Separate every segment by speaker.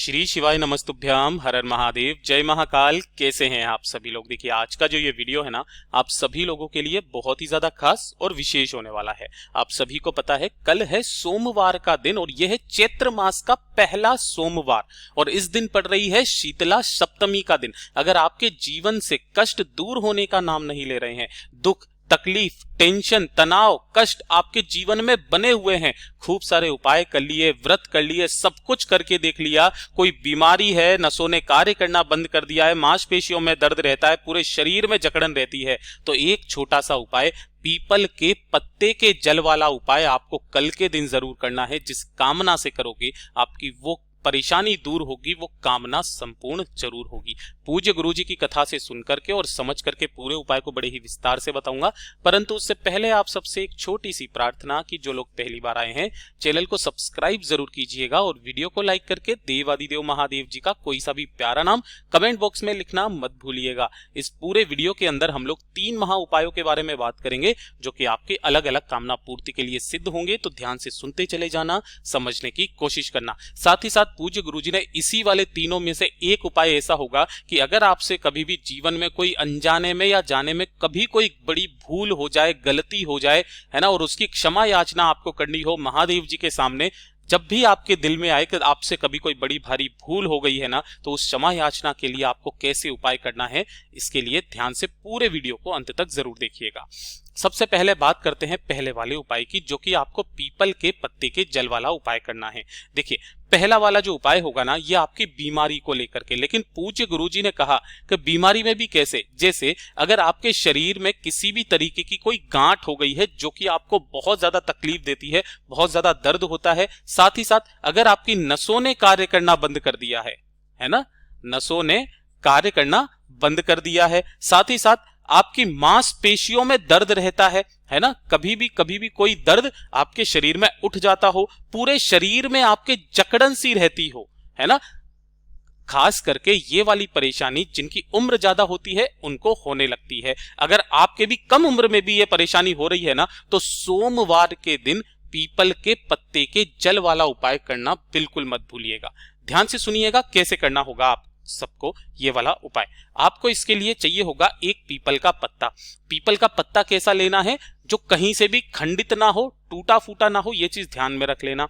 Speaker 1: श्री शिवाय नमस्तुभ्याम, हर हर महादेव, जय महाकाल। कैसे हैं आप सभी लोग। देखिए आज का जो ये वीडियो है ना, आप सभी लोगों के लिए बहुत ही ज्यादा खास और विशेष होने वाला है। आप सभी को पता है कल है सोमवार का दिन और यह है चैत्र मास का पहला सोमवार और इस दिन पड़ रही है शीतला सप्तमी का दिन। अगर आपके जीवन से कष्ट दूर होने का नाम नहीं ले रहे हैं, दुख तकलीफ टेंशन तनाव कष्ट आपके जीवन में बने हुए हैं, खूब सारे उपाय कर लिए, व्रत कर लिए, सब कुछ करके देख लिया, कोई बीमारी है, नसों ने कार्य करना बंद कर दिया है, मांसपेशियों में दर्द रहता है, पूरे शरीर में जकड़न रहती है, तो एक छोटा सा उपाय, पीपल के पत्ते के जल वाला उपाय आपको कल के दिन जरूर करना है। जिस कामना से करोगे आपकी वो परेशानी दूर होगी, वो कामना संपूर्ण जरूर होगी। पूज्य गुरुजी की कथा से सुन करके और समझ करके पूरे उपाय को बड़े ही विस्तार से बताऊंगा, परंतु उससे पहले आप सबसे एक छोटी सी प्रार्थना कि जो लोग पहली बार आए हैं चैनल को सब्सक्राइब जरूर कीजिएगा और वीडियो को लाइक करके देवादिदेव महादेव जी का कोई सा भी प्यारा नाम कमेंट बॉक्स में लिखना मत भूलिएगा। इस पूरे वीडियो के अंदर हम लोग 3 महा उपायों के बारे में बात करेंगे जो कि आपके अलग अलग कामना पूर्ति के लिए सिद्ध होंगे, तो ध्यान से सुनते चले जाना, समझने की कोशिश करना। साथ ही साथ पूज्य गुरुजी ने इसी वाले तीनों में से एक उपाय ऐसा होगा कि अगर आपसे कभी भी जीवन में कोई अनजाने में या जाने में कभी कोई बड़ी भूल हो जाए, गलती हो जाए, है ना, और उसकी क्षमा याचना आपको करनी हो महादेव जी के सामने, जब भी आपके दिल में आए कि आपसे कभी कोई बड़ी भारी भूल हो गई है ना, तो उस क्षमा याचना के लिए आपको कैसे उपाय करना है, इसके लिए ध्यान से पूरे वीडियो को अंत तक जरूर देखिएगा। सबसे पहले बात करते हैं पहले वाले उपाय की, जो कि आपको पीपल के पत्ते के जल वाला उपाय करना है। देखिए पहला वाला जो उपाय होगा ना, ये आपकी बीमारी को लेकर के, लेकिन पूज्य गुरुजी ने कहा कि बीमारी में भी कैसे, जैसे अगर आपके शरीर में किसी भी तरीके की कोई गांठ हो गई है जो कि आपको बहुत ज्यादा तकलीफ देती है, बहुत ज्यादा दर्द होता है, साथ ही साथ अगर आपकी नसों ने कार्य करना बंद कर दिया है ना, नसों ने कार्य करना बंद कर दिया है, साथ ही साथ आपकी मांसपेशियों में दर्द रहता है ना, कभी भी कोई दर्द आपके शरीर में उठ जाता हो, पूरे शरीर में आपके जकड़न सी रहती हो, है ना, खास करके ये वाली परेशानी जिनकी उम्र ज्यादा होती है उनको होने लगती है। अगर आपके भी कम उम्र में भी ये परेशानी हो रही है ना, तो सोमवार के दिन पीपल के पत्ते के जल वाला उपाय करना बिल्कुल मत भूलिएगा। ध्यान से सुनिएगा कैसे करना होगा आप सबको ये वाला उपाय। आपको इसके लिए चाहिए होगा एक पीपल का पत्ता। पीपल का पत्ता कैसा लेना है, जो कहीं से भी खंडित ना हो, टूटा फूटा ना हो, ये चीज ध्यान में रख लेना।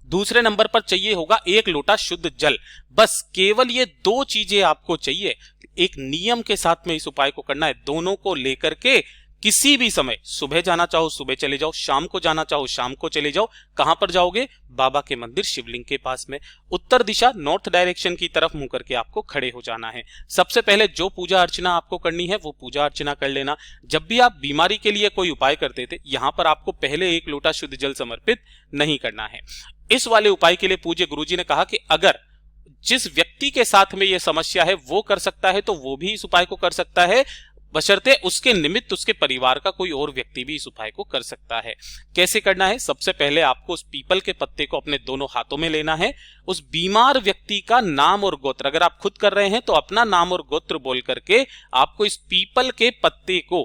Speaker 1: दूसरे नंबर पर चाहिए होगा 1 लोटा शुद्ध जल। बस केवल ये 2 चीजें आपको चाहिए। एक नियम के साथ में इस उपाय को करना है। दोनों को लेकर के किसी भी समय, सुबह जाना चाहो सुबह चले जाओ, शाम को जाना चाहो शाम को चले जाओ। कहां पर जाओगे? बाबा के मंदिर शिवलिंग के पास में, उत्तर दिशा नॉर्थ डायरेक्शन की तरफ मुंह करके आपको खड़े हो जाना है। सबसे पहले जो पूजा अर्चना आपको करनी है वो पूजा अर्चना कर लेना। जब भी आप बीमारी के लिए कोई उपाय करते थे, यहां पर आपको पहले 1 लोटा शुद्ध जल समर्पित नहीं करना है। इस वाले उपाय के लिए पूज्य गुरुजी ने कहा कि अगर जिस व्यक्ति के साथ में यह समस्या है वो कर सकता है तो वो भी इस उपाय को कर सकता है, बशर्ते उसके निमित्त उसके परिवार का कोई और व्यक्ति भी इस उपाय को कर सकता है। कैसे करना है? सबसे पहले आपको उस पीपल के पत्ते को अपने दोनों हाथों में लेना है। उस बीमार व्यक्ति का नाम और गोत्र, अगर आप खुद कर रहे हैं तो अपना नाम और गोत्र बोल करके आपको इस पीपल के पत्ते को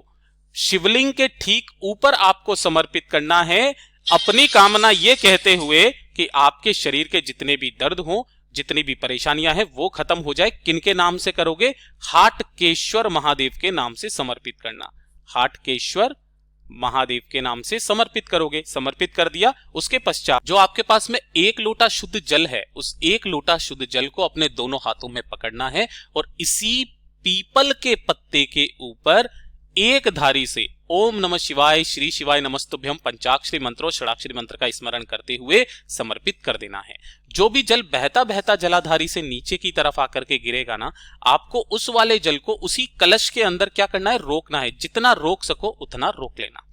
Speaker 1: शिवलिंग के ठीक ऊपर आपको समर्पित करना है, अपनी कामना ये कहते हुए कि आपके शरीर के जितने भी दर्द हो, जितनी भी परेशानियां हैं वो खत्म हो जाए। किनके नाम से करोगे? हाटकेश्वर महादेव के नाम से समर्पित करना। हाटकेश्वर महादेव के नाम से समर्पित करोगे। समर्पित कर दिया, उसके पश्चात जो आपके पास में 1 लोटा शुद्ध जल है, उस 1 लोटा शुद्ध जल को अपने दोनों हाथों में पकड़ना है और इसी पीपल के पत्ते के ऊपर एक धारी से ओम नमः शिवाय, श्री शिवाय नमस्तुभ्यम पंचाक्षरी मंत्र और षडाक्षरी मंत्र का स्मरण करते हुए समर्पित कर देना है। जो भी जल बहता बहता जलाधारी से नीचे की तरफ आकर के गिरेगा ना, आपको उस वाले जल को उसी कलश के अंदर क्या करना है? रोकना है। जितना रोक सको उतना रोक लेना।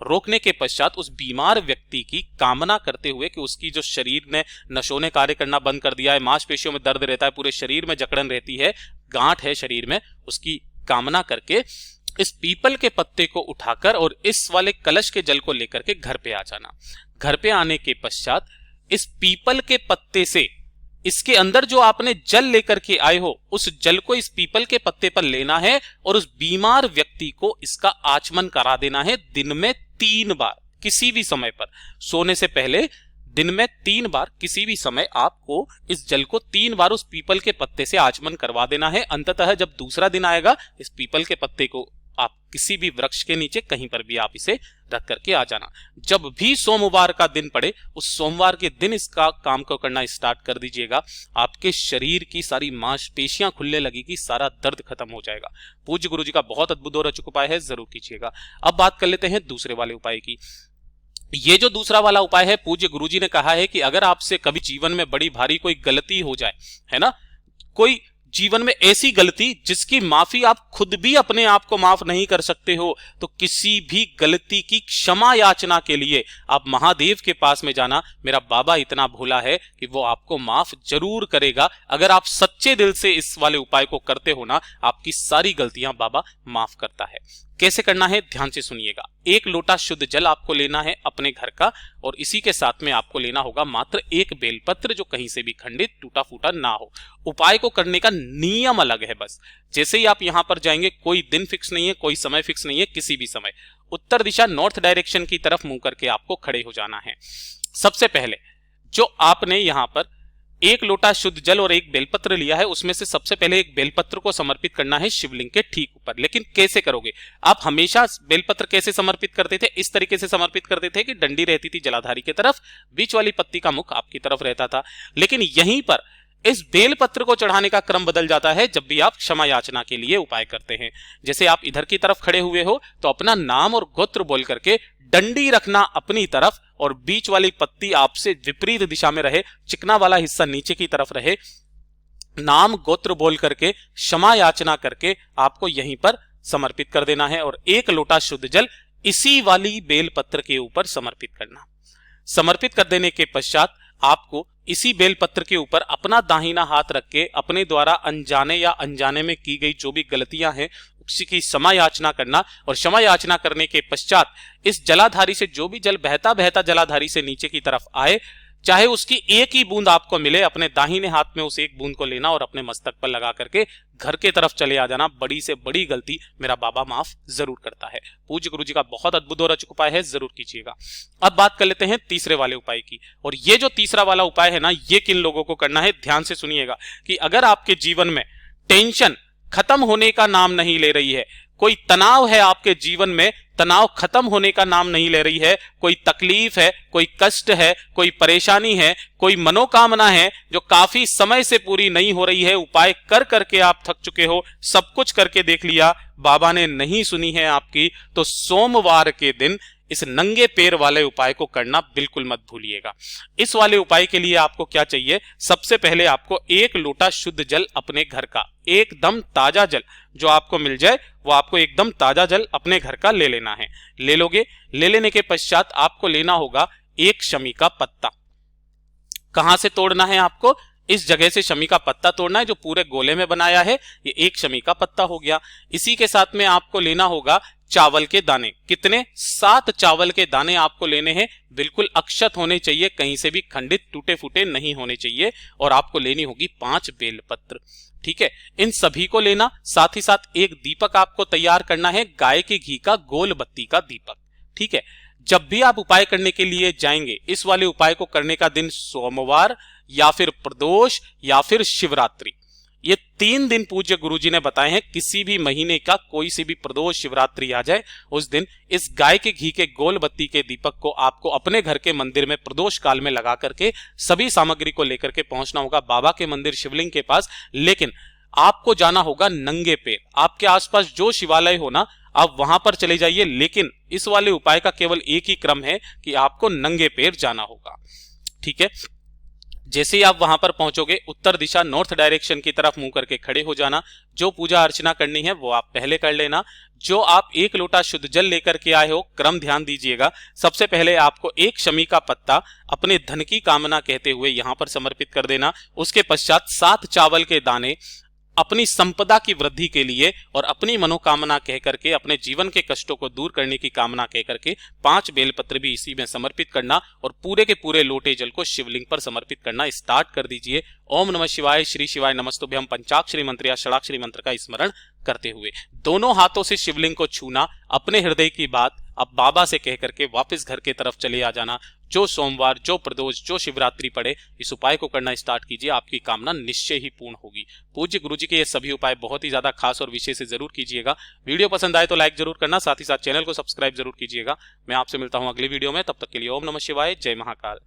Speaker 1: रोकने के पश्चात उस बीमार व्यक्ति की कामना करते हुए कि उसकी जो शरीर ने नसों ने कार्य करना बंद कर दिया है, मांसपेशियों में दर्द रहता है, पूरे शरीर में जकड़न रहती है, गांठ है शरीर में, उसकी कामना करके इस पीपल के पत्ते को उठाकर और इस वाले कलश के जल को लेकर के घर पे आ जाना। घर पे आने के पश्चात इस पीपल के पत्ते से इसके अंदर जो आपने जल लेकर के आए हो, उस जल को इस पीपल के पत्ते पर लेना है और उस बीमार व्यक्ति को इसका आचमन करा देना है दिन में 3 बार, किसी भी समय पर। सोने से पहले दिन में 3 बार किसी भी समय आपको इस जल को 3 बार उस पीपल के पत्ते से आचमन करवा देना है। अंततः जब दूसरा दिन आएगा, इस पीपल के पत्ते को आप किसी भी वृक्ष के नीचे कहीं पर भी आप इसे रख करके आ जाना। जब भी सोमवार का दिन पड़े, उस सोमवार के दिन इसका काम को करना स्टार्ट कर दीजिएगा। आपके शरीर की सारी मांसपेशियां खुलने लगेगी, सारा दर्द खत्म हो जाएगा। पूज्य गुरु जी का बहुत अद्भुत और अचूक उपाय है, जरूर कीजिएगा। अब बात कर लेते हैं दूसरे वाले उपाय की। ये जो दूसरा वाला उपाय है, पूज्य गुरुजी ने कहा है कि अगर आपसे कभी जीवन में बड़ी भारी कोई गलती हो जाए, है ना, कोई जीवन में ऐसी गलती जिसकी माफी आप खुद भी अपने आप को माफ नहीं कर सकते हो, तो किसी भी गलती की क्षमा याचना के लिए आप महादेव के पास में जाना। मेरा बाबा इतना भोला है कि वो आपको माफ जरूर करेगा। अगर आप सच्चे दिल से इस वाले उपाय को करते हो ना, आपकी सारी गलतियां बाबा माफ करता है। कैसे करना है, ध्यान से सुनिएगा। 1 लोटा शुद्ध जल आपको लेना है अपने घर का, और इसी के साथ में आपको लेना होगा मात्र 1 बेलपत्र, जो कहीं से भी खंडित टूटा फूटा ना हो। उपाय को करने का नियम अलग है बस। जैसे ही आप यहां पर जाएंगे, कोई दिन फिक्स नहीं है, कोई समय फिक्स नहीं है, किसी भी समय उत्तर दिशा नॉर्थ डायरेक्शन की तरफ मुंह करके आपको खड़े हो जाना है। सबसे पहले जो आपने यहां पर 1 लोटा शुद्ध जल और 1 बेलपत्र लिया है, उसमें से सबसे पहले 1 बेलपत्र को समर्पित करना है शिवलिंग के ठीक ऊपर। लेकिन कैसे करोगे? आप हमेशा बेलपत्र कैसे समर्पित करते थे? इस तरीके से समर्पित करते थे कि डंडी रहती थी जलाधारी की तरफ, बीच वाली पत्ती का मुख आपकी तरफ रहता था। लेकिन यहीं पर इस बेलपत्र को चढ़ाने का क्रम बदल जाता है जब भी आप क्षमा याचना के लिए उपाय करते हैं। जैसे आप इधर की तरफ खड़े हुए हो, तो अपना नाम और गोत्र बोल करके डंडी रखना अपनी तरफ, और बीच वाली पत्ती आपसे विपरीत दिशा में रहे, चिकना वाला हिस्सा नीचे की तरफ रहे। नाम गोत्र बोल करके क्षमा याचना करके आपको यहीं पर समर्पित कर देना है, और 1 लोटा शुद्ध जल इसी वाली बेलपत्र के ऊपर समर्पित करना। समर्पित कर देने के पश्चात आपको इसी बेलपत्र के ऊपर अपना दाहिना हाथ रख के अपने द्वारा अनजाने या अनजाने में की गई जो भी गलतियां हैं उसी की क्षमा याचना करना। और क्षमा याचना करने के पश्चात इस जलाधारी से जो भी जल बहता बहता जलाधारी से नीचे की तरफ आए, चाहे उसकी 1 ही बूंद आपको मिले, अपने दाहिने हाथ में उस 1 बूंद को लेना और अपने मस्तक पर लगा करके घर के तरफ चले आ जाना। बड़ी से बड़ी गलती मेरा बाबा माफ जरूर करता है। पूज्य गुरु जी का बहुत अद्भुत और अचूक उपाय है, जरूर कीजिएगा। अब बात कर लेते हैं तीसरे वाले उपाय की। और ये जो तीसरा वाला उपाय है ना, ये किन लोगों को करना है, ध्यान से सुनिएगा। कि अगर आपके जीवन में टेंशन खत्म होने का नाम नहीं ले रही है, कोई तनाव है आपके जीवन में, तनाव खत्म होने का नाम नहीं ले रही है, कोई तकलीफ है, कोई कष्ट है, कोई परेशानी है, कोई मनोकामना है जो काफी समय से पूरी नहीं हो रही है, उपाय कर करके आप थक चुके हो, सब कुछ करके देख लिया, बाबा ने नहीं सुनी है आपकी, तो सोमवार के दिन इस नंगे पैर वाले उपाय को करना बिल्कुल मत भूलिएगा। इस वाले उपाय के लिए आपको क्या चाहिए? सबसे पहले आपको 1 लोटा शुद्ध जल अपने घर का, एकदम ताजा जल जो आपको मिल जाए, वो आपको एकदम ताजा जल अपने घर का ले लेना है। ले लोगे, ले लेने के पश्चात आपको लेना होगा 1 शमी का पत्ता। कहां से तोड़ना है आपको? इस जगह से शमी का पत्ता तोड़ना है जो पूरे गोले में बनाया है, ये 1 शमी का पत्ता हो गया। इसी के साथ में आपको लेना होगा चावल के दाने। कितने? 7 चावल के दाने आपको लेने हैं, बिल्कुल अक्षत होने चाहिए, कहीं से भी खंडित टूटे फूटे नहीं होने चाहिए। और आपको लेनी होगी 5 बेलपत्र। ठीक है, इन सभी को लेना। साथ ही साथ 1 दीपक आपको तैयार करना है, गाय के घी का गोल बत्ती का दीपक। ठीक है, जब भी आप उपाय करने के लिए जाएंगे, इस वाले उपाय को करने का दिन सोमवार या फिर प्रदोष या फिर शिवरात्रि, ये 3 दिन पूज्य गुरुजी ने बताए हैं। किसी भी महीने का कोई सी भी प्रदोष शिवरात्रि आ जाए, उस दिन इस गाय के घी के गोल बत्ती के दीपक को आपको अपने घर के मंदिर में प्रदोष काल में लगा करके सभी सामग्री को लेकर के पहुंचना होगा बाबा के मंदिर शिवलिंग के पास। लेकिन आपको जाना होगा नंगे पैर। आपके आसपास जो शिवालय हो ना, आप वहां पर चले जाइए, लेकिन इस वाले उपाय का केवल एक ही क्रम है कि आपको नंगे पैर जाना होगा। ठीक है, जैसे ही आप वहां पर पहुंचोगे, उत्तर दिशा नॉर्थ डायरेक्शन की तरफ मुंह करके खड़े हो जाना। जो पूजा अर्चना करनी है वो आप पहले कर लेना। जो आप 1 लोटा शुद्ध जल लेकर के आए हो, क्रम ध्यान दीजिएगा। सबसे पहले आपको 1 शमी का पत्ता अपने धन की कामना कहते हुए यहां पर समर्पित कर देना। उसके पश्चात 7 चावल के दाने अपनी संपदा की वृद्धि के लिए और अपनी मनोकामना कह करके, अपने जीवन के कष्टों को दूर करने की कामना कह करके 5 बेलपत्र भी इसी में समर्पित करना और पूरे के पूरे लोटे जल को शिवलिंग पर समर्पित करना स्टार्ट कर दीजिए। ओम नमः शिवाय, श्री शिवाय नमस्तुभ्यं पंचाक्षरी मंत्र या षडाक्षरी मंत्र का स्मरण करते हुए दोनों हाथों से शिवलिंग को छूना, अपने हृदय की बात अब बाबा से कह करके वापस घर के तरफ चले आ जाना। जो सोमवार, जो प्रदोष, जो शिवरात्रि पड़े, इस उपाय को करना स्टार्ट कीजिए, आपकी कामना निश्चय ही पूर्ण होगी। पूज्य गुरुजी के ये सभी उपाय बहुत ही ज्यादा खास और विशेष जरूर कीजिएगा। वीडियो पसंद आए तो लाइक जरूर करना, साथ ही साथ चैनल को सब्सक्राइब जरूर कीजिएगा। मैं आपसे मिलता हूं अगली वीडियो में, तब तक के लिए ओम नमः शिवाय, जय महाकाल।